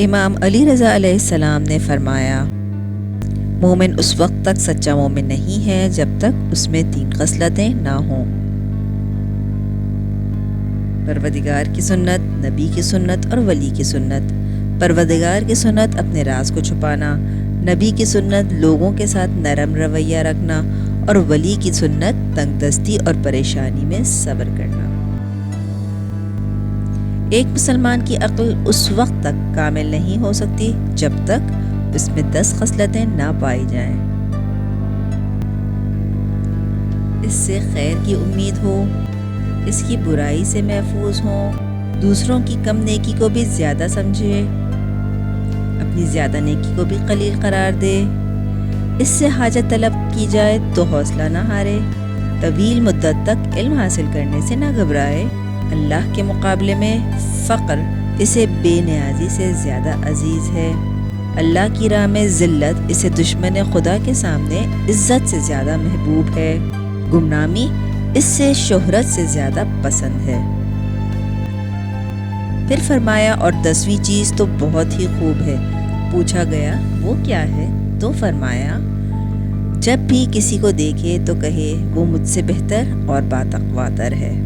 امام علی رضا علیہ السلام نے فرمایا، مومن اس وقت تک سچا مومن نہیں ہے جب تک اس میں 3 خصلتیں نہ ہوں: پروردگار کی سنت، نبی کی سنت اور ولی کی سنت۔ پروردگار کی سنت اپنے راز کو چھپانا، نبی کی سنت لوگوں کے ساتھ نرم رویہ رکھنا، اور ولی کی سنت تنگ دستی اور پریشانی میں صبر کرنا۔ ایک مسلمان کی عقل اس وقت تک کامل نہیں ہو سکتی جب تک اس میں 10 خصلتیں نہ پائی جائیں۔ اس سے خیر کی امید ہو، اس کی برائی سے محفوظ ہوں، دوسروں کی کم نیکی کو بھی زیادہ سمجھے، اپنی زیادہ نیکی کو بھی قلیل قرار دے، اس سے حاجت طلب کی جائے تو حوصلہ نہ ہارے، طویل مدت تک علم حاصل کرنے سے نہ گھبرائے، اللہ کے مقابلے میں فقر اسے بے نیازی سے زیادہ عزیز ہے، اللہ کی راہ میں ذلت اسے دشمن خدا کے سامنے عزت سے زیادہ محبوب ہے، گمنامی اس سے شہرت سے زیادہ پسند ہے۔ پھر فرمایا، اور 10ویں چیز تو بہت ہی خوب ہے۔ پوچھا گیا وہ کیا ہے؟ تو فرمایا، جب بھی کسی کو دیکھے تو کہے وہ مجھ سے بہتر اور باتقوا تر ہے۔